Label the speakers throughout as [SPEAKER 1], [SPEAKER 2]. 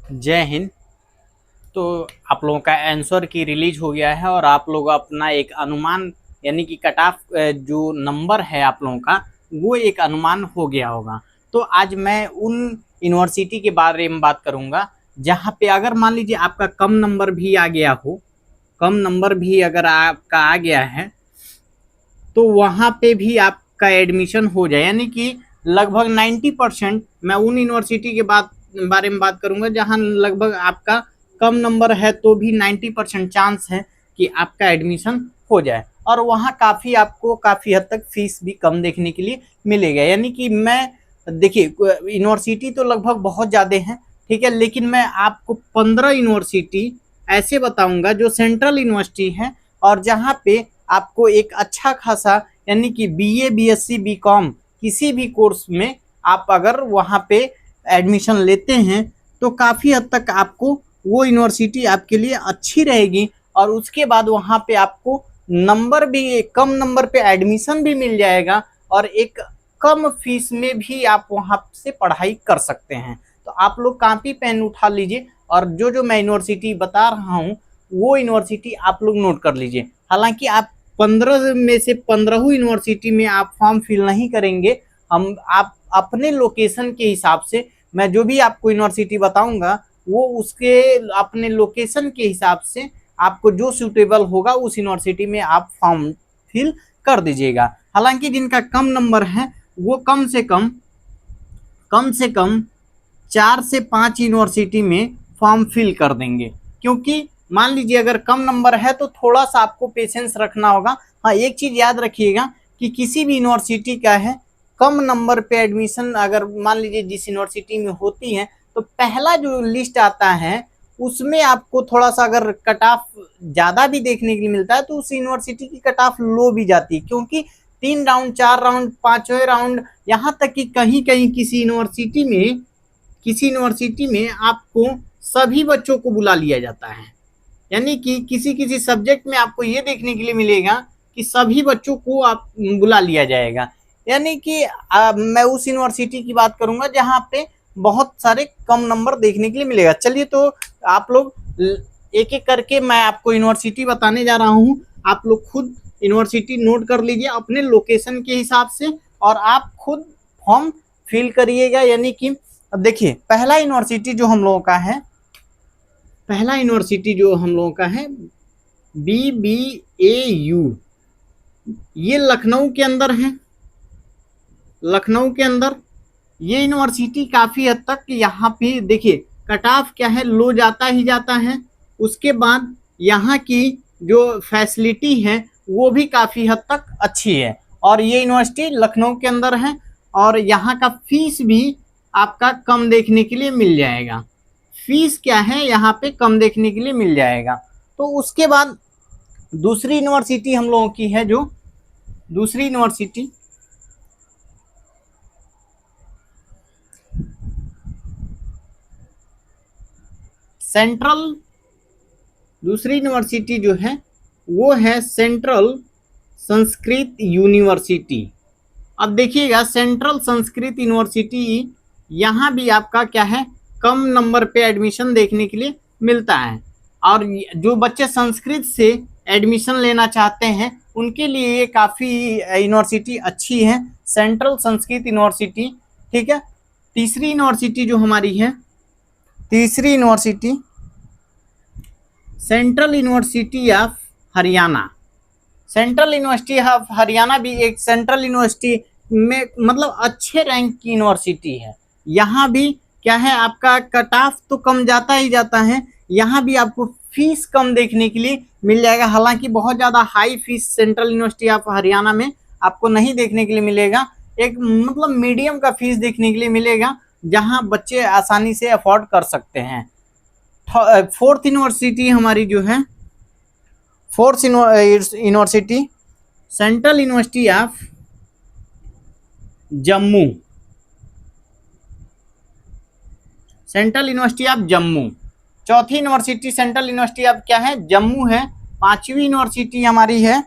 [SPEAKER 1] जय हिंद। तो आप लोगों का आंसर की रिलीज हो गया है और आप लोग अपना एक अनुमान यानी कि कट ऑफ जो नंबर है आप लोगों का वो एक अनुमान हो गया होगा। तो आज मैं उन यूनिवर्सिटी के बारे में बात करूंगा जहां पे अगर मान लीजिए आपका कम नंबर भी आ गया हो, कम नंबर भी अगर आपका आ गया है तो वहाँ पे भी आपका एडमिशन हो जाए, यानी कि लगभग 90%। मैं उन यूनिवर्सिटी के बारे में बात करूंगा जहाँ लगभग आपका कम नंबर है तो भी 90% चांस है कि आपका एडमिशन हो जाए। और वहाँ काफ़ी आपको काफ़ी हद तक फीस भी कम देखने के लिए मिलेगा। यानी कि मैं देखिए यूनिवर्सिटी तो लगभग बहुत ज़्यादा हैं, ठीक है, लेकिन मैं आपको 15 यूनिवर्सिटी ऐसे बताऊंगा जो सेंट्रल यूनिवर्सिटी है और जहाँ पे आपको एक अच्छा खासा यानी कि बीए बीएससी बीकॉम किसी भी कोर्स में आप अगर वहाँ पे एडमिशन लेते हैं तो काफ़ी हद तक आपको वो यूनिवर्सिटी आपके लिए अच्छी रहेगी। और उसके बाद वहाँ पे आपको नंबर भी कम नंबर पे एडमिशन भी मिल जाएगा और एक कम फीस में भी आप वहाँ से पढ़ाई कर सकते हैं। तो आप लोग कॉपी पेन उठा लीजिए और जो जो मैं यूनिवर्सिटी बता रहा हूँ वो यूनिवर्सिटी आप लोग नोट कर लीजिए। हालांकि आप 15 में से 15 यूनिवर्सिटी में आप फॉर्म फिल नहीं करेंगे। हम आप अपने लोकेशन के हिसाब से मैं जो भी आपको यूनिवर्सिटी बताऊंगा वो उसके अपने लोकेशन के हिसाब से आपको जो सूटेबल होगा उस यूनिवर्सिटी में आप फॉर्म फिल कर दीजिएगा। हालांकि जिनका कम नंबर है वो कम से कम 4 से 5 यूनिवर्सिटी में फॉर्म फिल कर देंगे, क्योंकि मान लीजिए अगर कम नंबर है तो थोड़ा सा आपको पेशेंस रखना होगा। हाँ, एक चीज़ याद रखिएगा कि किसी भी यूनिवर्सिटी का है कम नंबर पे एडमिशन अगर मान लीजिए जिस यूनिवर्सिटी में होती है तो पहला जो लिस्ट आता है उसमें आपको थोड़ा सा अगर कट ऑफ ज़्यादा भी देखने के लिए मिलता है तो उस यूनिवर्सिटी की कट ऑफ लो भी जाती है, क्योंकि 3 राउंड 4 राउंड 5वें राउंड यहाँ तक कि कहीं कहीं किसी यूनिवर्सिटी में आपको सभी बच्चों को बुला लिया जाता है। यानी कि किसी किसी सब्जेक्ट में आपको ये देखने के लिए मिलेगा कि सभी बच्चों को आप बुला लिया जाएगा। यानी कि मैं उस यूनिवर्सिटी की बात करूंगा जहाँ पे बहुत सारे कम नंबर देखने के लिए मिलेगा। चलिए तो आप लोग एक एक करके मैं आपको यूनिवर्सिटी बताने जा रहा हूँ। आप लोग खुद यूनिवर्सिटी नोट कर लीजिए अपने लोकेशन के हिसाब से और आप खुद फॉर्म फिल करिएगा। यानी कि अब देखिए पहला यूनिवर्सिटी जो हम लोगों का है BBAU, ये लखनऊ के अंदर है। लखनऊ के अंदर ये यूनिवर्सिटी काफ़ी हद तक यहाँ पे देखिए कट ऑफ क्या है लो जाता ही जाता है। उसके बाद यहाँ की जो फैसिलिटी है वो भी काफ़ी हद तक अच्छी है और ये यूनिवर्सिटी लखनऊ के अंदर है और यहाँ का फीस भी आपका कम देखने के लिए मिल जाएगा। फीस क्या है यहाँ पे कम देखने के लिए मिल जाएगा। तो उसके बाद दूसरी यूनिवर्सिटी हम लोगों की है जो दूसरी यूनिवर्सिटी सेंट्रल दूसरी यूनिवर्सिटी जो है वो है सेंट्रल संस्कृत यूनिवर्सिटी। अब देखिएगा सेंट्रल संस्कृत यूनिवर्सिटी यहाँ भी आपका क्या है कम नंबर पे एडमिशन देखने के लिए मिलता है और जो बच्चे संस्कृत से एडमिशन लेना चाहते हैं उनके लिए ये काफ़ी यूनिवर्सिटी अच्छी है, सेंट्रल संस्कृत यूनिवर्सिटी। ठीक है, तीसरी यूनिवर्सिटी जो हमारी है तीसरी university central university of Haryana. Central university of Haryana भी एक सेंट्रल यूनिवर्सिटी में मतलब अच्छे रैंक की यूनिवर्सिटी है। यहाँ भी क्या है आपका कट ऑफ तो कम जाता ही जाता है, यहाँ भी आपको फीस कम देखने के लिए मिल जाएगा। हालांकि बहुत ज़्यादा high fees central university of Haryana में आपको नहीं देखने के लिए मिलेगा, एक मतलब मीडियम का फीस देखने के लिए मिलेगा जहाँ बच्चे आसानी से अफोर्ड कर सकते हैं। फोर्थ यूनिवर्सिटी हमारी जो है fourth university central university of Jammu. Central university of Jammu चौथी यूनिवर्सिटी सेंट्रल यूनिवर्सिटी ऑफ क्या है जम्मू है। पांचवी यूनिवर्सिटी हमारी है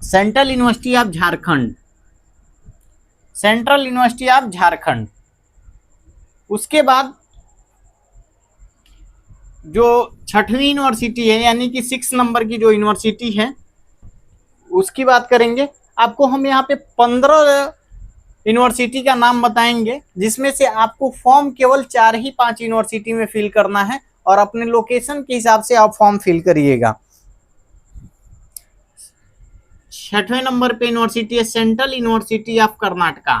[SPEAKER 1] central university of Jharkhand. Central university of Jharkhand. उसके बाद जो 6वीं यूनिवर्सिटी है यानी कि 6 नंबर की जो यूनिवर्सिटी है उसकी बात करेंगे। आपको हम यहाँ पे 15 यूनिवर्सिटी का नाम बताएंगे, जिसमें से आपको फॉर्म केवल 4 ही 5 यूनिवर्सिटी में फिल करना है और अपने लोकेशन के हिसाब से आप फॉर्म फिल करिएगा। 6वें नंबर पे यूनिवर्सिटी है सेंट्रल यूनिवर्सिटी ऑफ कर्नाटका।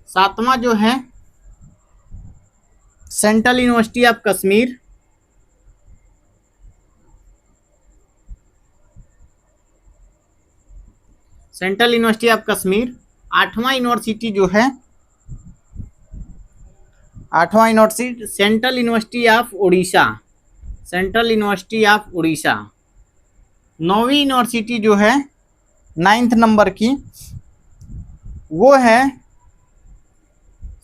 [SPEAKER 1] 7वां जो है central university of Kashmir. Central university of Kashmir. 8वां यूनिवर्सिटी जो है 8वां university central university of Orissa. Central university of Orissa. 9वीं यूनिवर्सिटी जो है 9th नंबर की वो है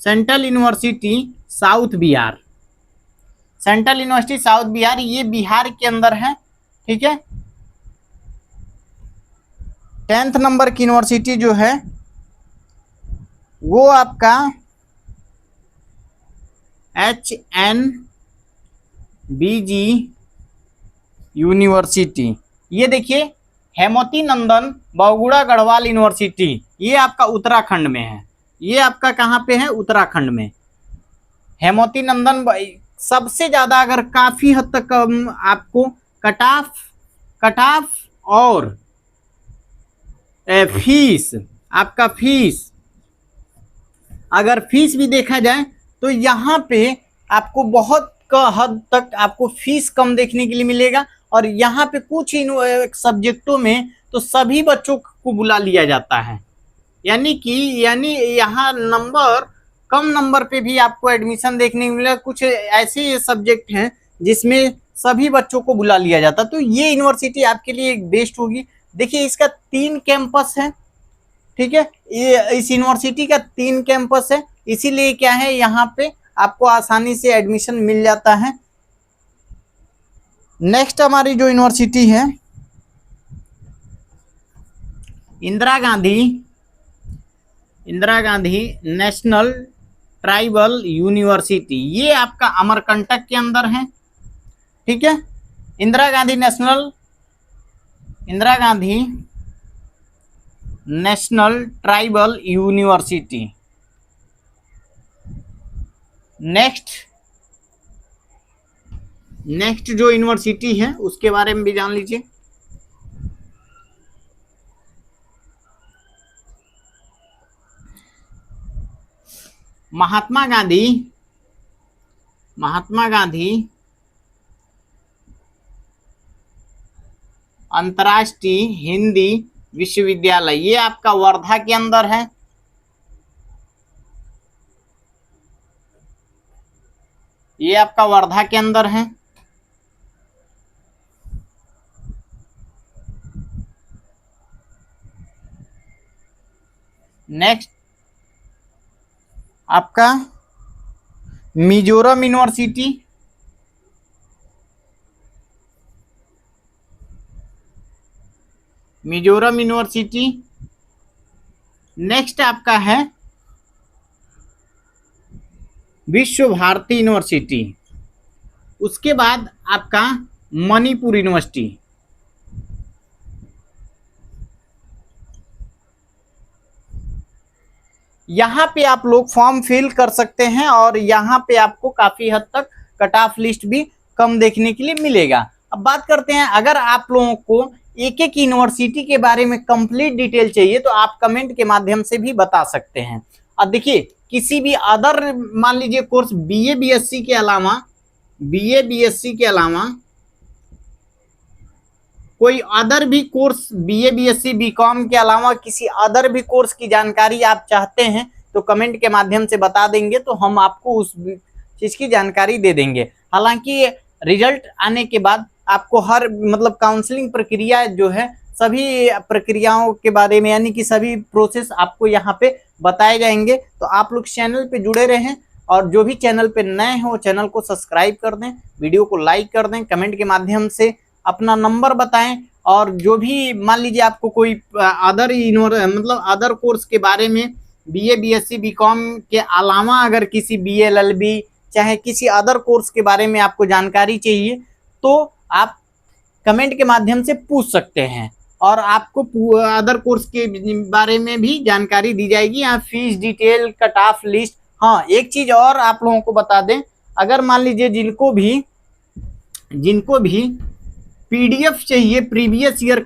[SPEAKER 1] central university south Bihar. Central university south Bihar, ये बिहार के अंदर है, ठीक है। 10th नंबर की यूनिवर्सिटी जो है वो आपका HNBG यूनिवर्सिटी। ये देखिए हेमवती नंदन बहुगुणा गढ़वाल यूनिवर्सिटी, ये आपका उत्तराखंड में है। ये आपका कहाँ पे है? उत्तराखंड में। हेमवती नंदन सबसे ज्यादा अगर काफी हद तक आपको कट ऑफ और फीस, आपका फीस अगर फीस भी देखा जाए तो यहाँ पे आपको बहुत हद तक आपको फीस कम देखने के लिए मिलेगा। और यहाँ पे कुछ सब्जेक्टों में तो सभी बच्चों को बुला लिया जाता है, यानी यहाँ नंबर कम नंबर पे भी आपको एडमिशन देखने को मिलेगा। कुछ ऐसे सब्जेक्ट हैं जिसमें सभी बच्चों को बुला लिया जाता, तो ये यूनिवर्सिटी आपके लिए एक बेस्ट होगी। देखिए इसका 3 कैंपस है, ठीक है। ये इस यूनिवर्सिटी का 3 कैंपस है, इसीलिए क्या है यहाँ पे आपको आसानी से एडमिशन मिल जाता है। नेक्स्ट हमारी जो यूनिवर्सिटी है Indira Gandhi national tribal university, ये आपका अमरकंटक के अंदर है, ठीक है। Indira Gandhi national tribal university. Next जो यूनिवर्सिटी है उसके बारे में भी जान लीजिए। महात्मा गांधी अंतर्राष्ट्रीय हिंदी विश्वविद्यालय, ये आपका वर्धा के अंदर है। ये आपका वर्धा के अंदर है। नेक्स्ट आपका मिजोरम यूनिवर्सिटी। नेक्स्ट आपका है विश्व भारती यूनिवर्सिटी। उसके बाद आपका मणिपुर यूनिवर्सिटी। यहाँ पे आप लोग फॉर्म फिल कर सकते हैं और यहाँ पे आपको काफी हद तक कट ऑफ लिस्ट भी कम देखने के लिए मिलेगा। अब बात करते हैं, अगर आप लोगों को एक एक यूनिवर्सिटी के बारे में कंप्लीट डिटेल चाहिए तो आप कमेंट के माध्यम से भी बता सकते हैं। अब देखिए किसी भी अदर मान लीजिए कोर्स बीए बीएससी के अलावा कोई अदर भी कोर्स बीए बीएससी बीकॉम के अलावा किसी अदर भी कोर्स की जानकारी आप चाहते हैं तो कमेंट के माध्यम से बता देंगे तो हम आपको उस चीज की जानकारी दे देंगे। हालांकि रिजल्ट आने के बाद आपको हर काउंसलिंग प्रक्रिया जो है सभी प्रक्रियाओं के बारे में यानी कि सभी प्रोसेस आपको यहाँ पे बताए जाएंगे। तो आप लोग चैनल पे जुड़े रहें और जो भी चैनल पे नए हो चैनल को सब्सक्राइब कर दें, वीडियो को लाइक कर दें, कमेंट के माध्यम से अपना नंबर बताएं। और जो भी मान लीजिए आपको कोई अदर अदर कोर्स के बारे में बीए बीएससी बीकॉम के अलावा अगर किसी बीए एलएलबी चाहे किसी अदर कोर्स के बारे में आपको जानकारी चाहिए, तो आप कमेंट के माध्यम से पूछ सकते हैं और आपको अदर कोर्स के बारे में भी जानकारी दी जाएगी। यहाँ fees detail, cut off list. हाँ, एक चीज और आप लोगों को बता दें, अगर मान लीजिए जिनको भी पीडीएफ चाहिए प्रीवियस ईयर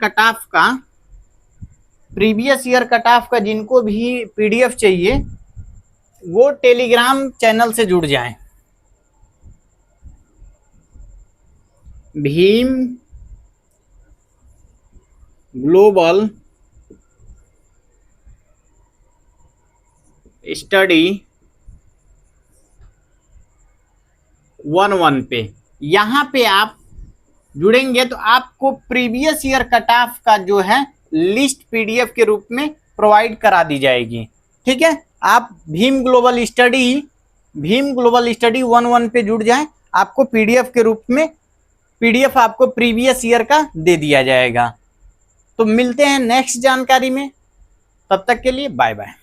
[SPEAKER 1] कट ऑफ का जिनको भी पीडीएफ चाहिए, वो टेलीग्राम चैनल से जुड़ जाएं। भीम ग्लोबल स्टडी 11 पे, यहाँ पे आप जुड़ेंगे तो आपको प्रीवियस ईयर कट ऑफ का जो है लिस्ट पीडीएफ के रूप में प्रोवाइड करा दी जाएगी। ठीक है, आप भीम ग्लोबल स्टडी 11 पे जुड़ जाएं, आपको पीडीएफ के रूप में पीडीएफ आपको प्रीवियस ईयर का दे दिया जाएगा। तो मिलते हैं नेक्स्ट जानकारी में, तब तक के लिए बाय बाय।